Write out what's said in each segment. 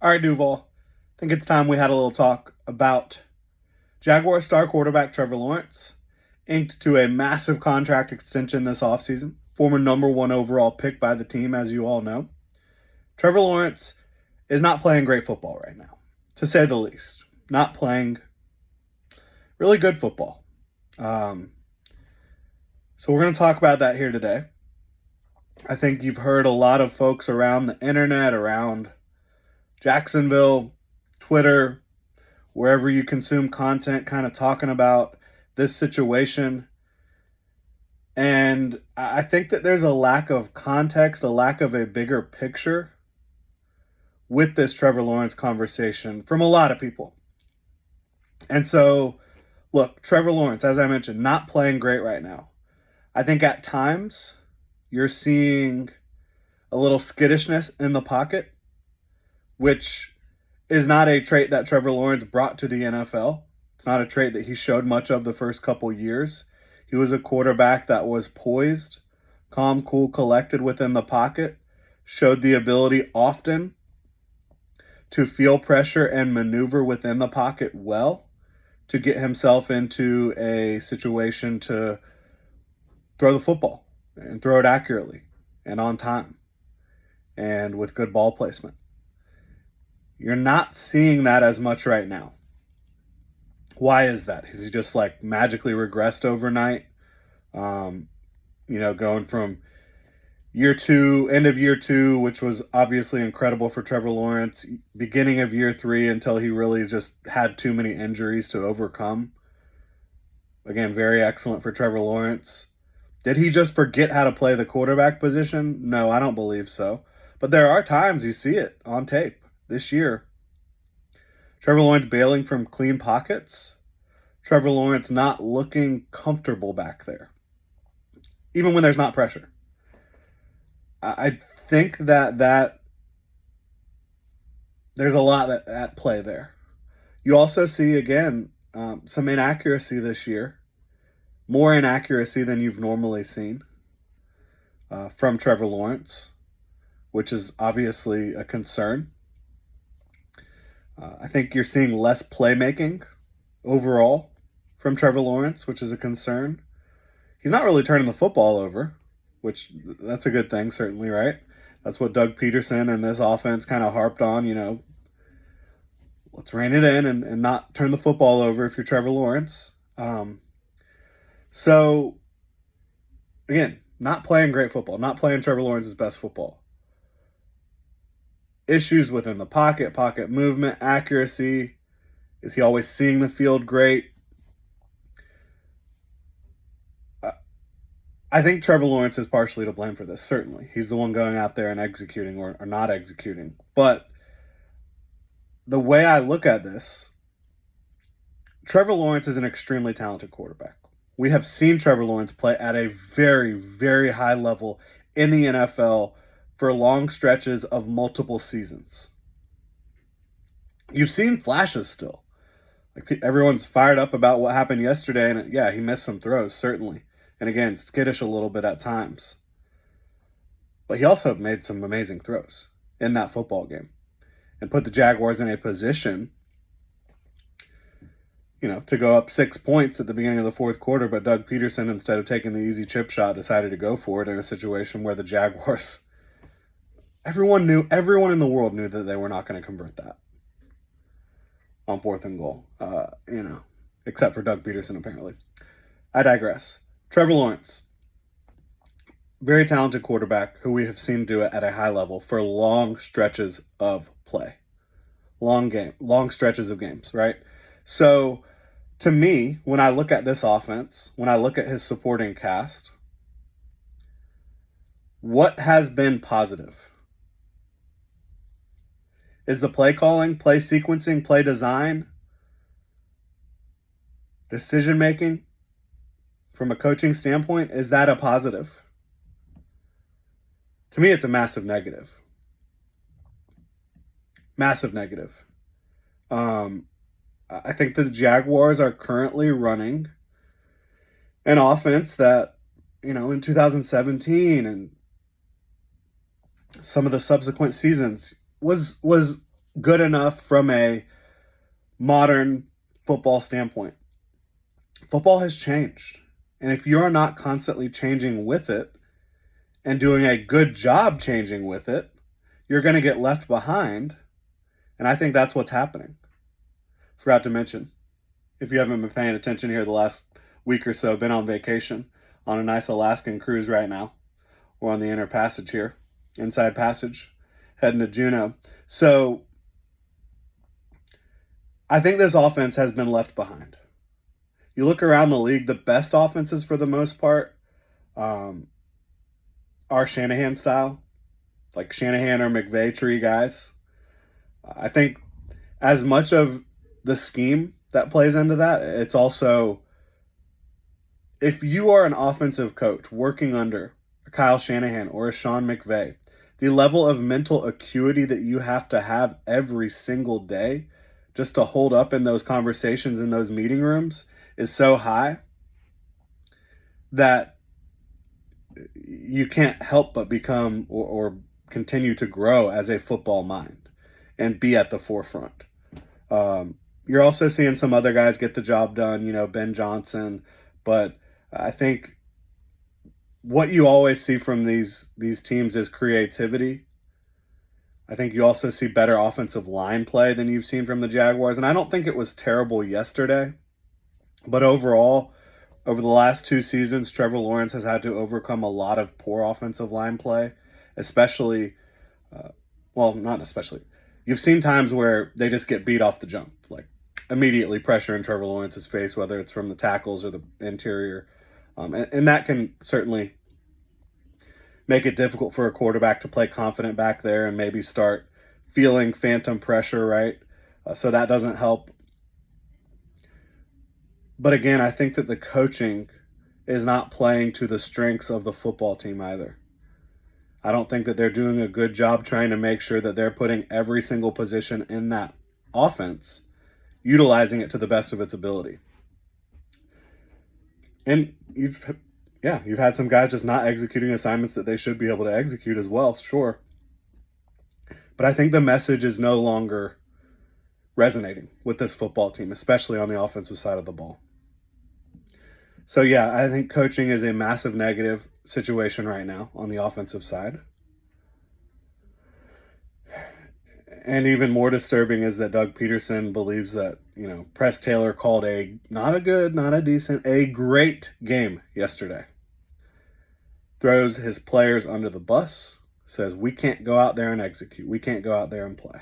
All right, Duval. I think it's time we had a little talk about Jaguar star quarterback Trevor Lawrence, inked to a massive contract extension this offseason. Former number one overall pick by the team, as you all know. Trevor Lawrence is not playing great football right now, to say the least. Not playing really good football. Um, so we're going to talk about that here today. I think you've heard a lot of folks around the internet, around Jacksonville, Twitter, wherever you consume content, kind of talking about this situation. And I think that there's a lack of context, a lack of a bigger picture with this Trevor Lawrence conversation from a lot of people. And so, look, Trevor Lawrence, as I mentioned, not playing great right now. I think at times you're seeing a little skittishness in the pocket, which is not a trait that Trevor Lawrence brought to the NFL. It's not a trait that he showed much of the first couple years. He was a quarterback that was poised, calm, cool, collected within the pocket, showed the ability often to feel pressure and maneuver within the pocket well to get himself into a situation to throw the football and throw it accurately and on time and with good ball placement. You're not seeing that as much right now. Why is that? Has he just like magically regressed overnight? Going from end of year two, which was obviously incredible for Trevor Lawrence, beginning of year three until he really just had too many injuries to overcome. Again, very excellent for Trevor Lawrence. Did he just forget how to play the quarterback position? No, I don't believe so. But there are times you see it on tape this year. Trevor Lawrence bailing from clean pockets. Trevor Lawrence not looking comfortable back there, even when there's not pressure. I think that there's a lot at play there. You also see, again, some inaccuracy this year, more inaccuracy than you've normally seen from Trevor Lawrence, which is obviously a concern. I think you're seeing less playmaking overall from Trevor Lawrence, which is a concern. He's not really turning the football over, which that's a good thing, certainly, right? That's what Doug Peterson and this offense kind of harped on, let's rein it in and not turn the football over if you're Trevor Lawrence. So, again, not playing great football, not playing Trevor Lawrence's best football. Issues within the pocket movement, accuracy. Is he always seeing the field great? I think Trevor Lawrence is partially to blame for this, certainly. He's the one going out there and executing or not executing. But the way I look at this, Trevor Lawrence is an extremely talented quarterback. We have seen Trevor Lawrence play at a very, very high level in the NFL for long stretches of multiple seasons. You've seen flashes still. Like everyone's fired up about what happened yesterday, and yeah, he missed some throws, certainly. And again, skittish a little bit at times. But he also made some amazing throws in that football game and put the Jaguars in a position, to go up 6 points at the beginning of the fourth quarter. But Doug Peterson, instead of taking the easy chip shot, decided to go for it in a situation where the Jaguars, everyone in the world knew that they were not going to convert that on 4th and goal, except for Doug Peterson, apparently. I digress. Trevor Lawrence, very talented quarterback who we have seen do it at a high level for long stretches of play. Long stretches of games, right? So, to me, when I look at this offense, when I look at his supporting cast, what has been positive? Is the play calling, play sequencing, play design, decision making from a coaching standpoint, is that a positive? To me, it's a massive negative. Massive negative. I think the Jaguars are currently running an offense that, in 2017 and some of the subsequent seasons was good enough from a modern football standpoint. Football has changed. And if you're not constantly changing with it and doing a good job changing with it, you're going to get left behind. And I think that's what's happening. Forgot to mention, if you haven't been paying attention here the last week or so, been on vacation on a nice Alaskan cruise right now. We're on the inner passage here, inside passage, heading to Juneau. So I think this offense has been left behind. You look around the league, the best offenses for the most part are Shanahan style, like Shanahan or McVay tree guys. I think as much of the scheme that plays into that, it's also, if you are an offensive coach working under a Kyle Shanahan or a Sean McVay, the level of mental acuity that you have to have every single day just to hold up in those conversations in those meeting rooms is so high that you can't help but become or continue to grow as a football mind and be at the forefront. You're also seeing some other guys get the job done, Ben Johnson, but I think what you always see from these teams is creativity. I think you also see better offensive line play than you've seen from the Jaguars, and I don't think it was terrible yesterday, but overall, over the last 2 seasons, Trevor Lawrence has had to overcome a lot of poor offensive line play, especially, not especially. You've seen times where they just get beat off the jump, like immediately pressure in Trevor Lawrence's face, whether it's from the tackles or the interior. And that can certainly make it difficult for a quarterback to play confident back there and maybe start feeling phantom pressure, right? So that doesn't help. But again, I think that the coaching is not playing to the strengths of the football team either. I don't think that they're doing a good job trying to make sure that they're putting every single position in that offense, utilizing it to the best of its ability. And you've had some guys just not executing assignments that they should be able to execute as well, sure. But I think the message is no longer resonating with this football team, especially on the offensive side of the ball. So yeah, I think coaching is a massive negative situation right now on the offensive side. And even more disturbing is that Doug Peterson believes that, Press Taylor called a great game yesterday. Throws his players under the bus, says we can't go out there and execute. We can't go out there and play.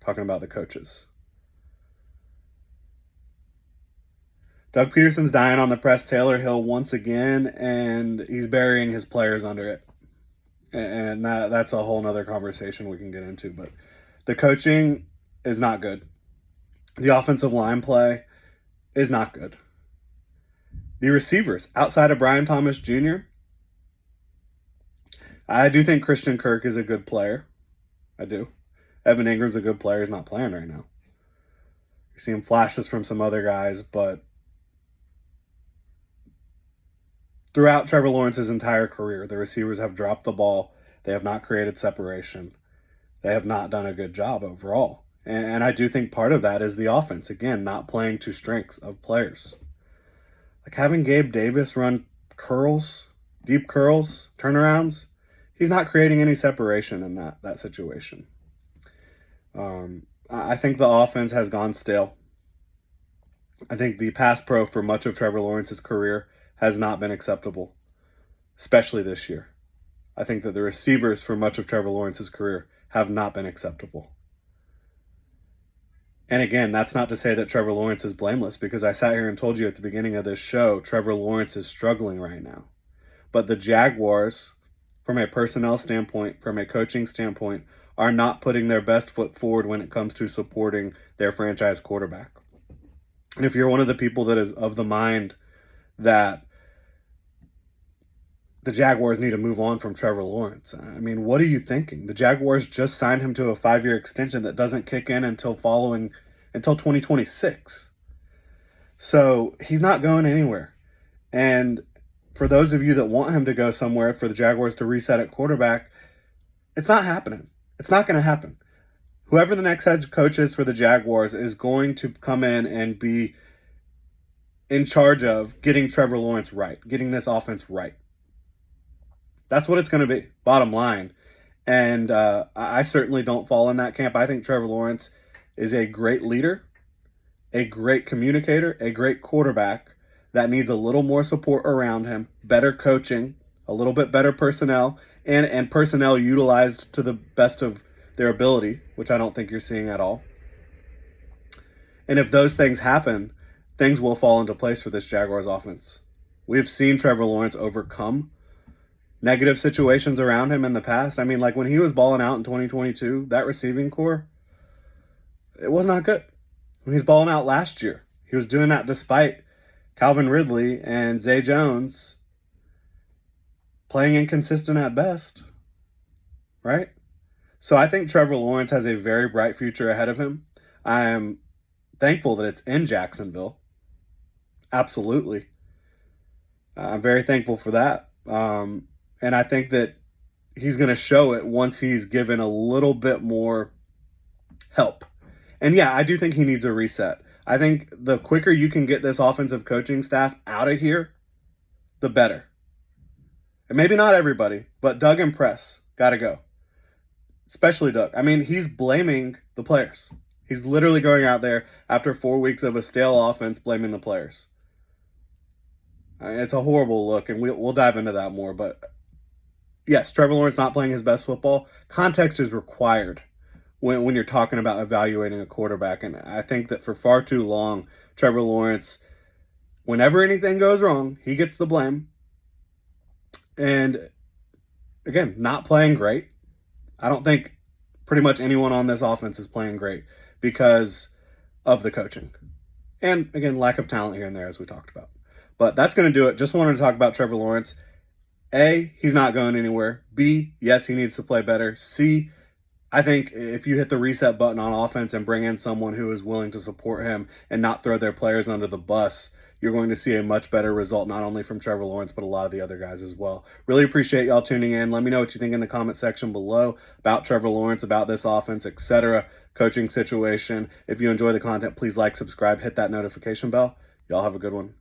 Talking about the coaches. Doug Peterson's dying on the Press Taylor hill once again, and he's burying his players under it. And that's a whole nother conversation we can get into. But the coaching is not good. The offensive line play is not good. The receivers, outside of Brian Thomas Jr., I do think Christian Kirk is a good player. I do. Evan Ingram's a good player. He's not playing right now. You're seeing flashes from some other guys, but throughout Trevor Lawrence's entire career, the receivers have dropped the ball. They have not created separation. They have not done a good job overall. And I do think part of that is the offense, again, not playing to strengths of players. Like having Gabe Davis run curls, deep curls, turnarounds, he's not creating any separation in that situation. I think the offense has gone stale. I think the pass pro for much of Trevor Lawrence's career has not been acceptable, especially this year. I think that the receivers for much of Trevor Lawrence's career have not been acceptable. And again, that's not to say that Trevor Lawrence is blameless, because I sat here and told you at the beginning of this show, Trevor Lawrence is struggling right now. But the Jaguars, from a personnel standpoint, from a coaching standpoint, are not putting their best foot forward when it comes to supporting their franchise quarterback. And if you're one of the people that is of the mind that the Jaguars need to move on from Trevor Lawrence, I mean, what are you thinking? The Jaguars just signed him to a 5-year extension that doesn't kick in until 2026. So he's not going anywhere. And for those of you that want him to go somewhere, for the Jaguars to reset at quarterback, it's not happening. It's not going to happen. whoever the next head coach is for the Jaguars is going to come in and be in charge of getting Trevor Lawrence right, getting this offense right. That's what it's going to be, bottom line. And I certainly don't fall in that camp. I think Trevor Lawrence is a great leader, a great communicator, a great quarterback that needs a little more support around him, better coaching, a little bit better personnel, and personnel utilized to the best of their ability, which I don't think you're seeing at all. And if those things happen, things will fall into place for this Jaguars offense. We've seen Trevor Lawrence overcome negative situations around him in the past. I mean, like when he was balling out in 2022, that receiving core, it was not good. When he's balling out last year, he was doing that despite Calvin Ridley and Zay Jones playing inconsistent at best, right? So I think Trevor Lawrence has a very bright future ahead of him. I am thankful that it's in Jacksonville. Absolutely. I'm very thankful for that. And I think that he's going to show it once he's given a little bit more help. And yeah, I do think he needs a reset. I think the quicker you can get this offensive coaching staff out of here, the better. And maybe not everybody, but Doug and Press got to go. Especially Doug. I mean, he's blaming the players. He's literally going out there after 4 weeks of a stale offense blaming the players. It's a horrible look, and we'll dive into that more. But yes, Trevor Lawrence not playing his best football. Context is required when you're talking about evaluating a quarterback. And I think that for far too long, Trevor Lawrence, whenever anything goes wrong, he gets the blame. And again, not playing great. I don't think pretty much anyone on this offense is playing great because of the coaching. And again, lack of talent here and there, as we talked about. But that's going to do it. Just wanted to talk about Trevor Lawrence. A, he's not going anywhere. B, yes, he needs to play better. C, I think if you hit the reset button on offense and bring in someone who is willing to support him and not throw their players under the bus, you're going to see a much better result, not only from Trevor Lawrence, but a lot of the other guys as well. Really appreciate y'all tuning in. Let me know what you think in the comment section below about Trevor Lawrence, about this offense, etc., coaching situation. If you enjoy the content, please like, subscribe, hit that notification bell. Y'all have a good one.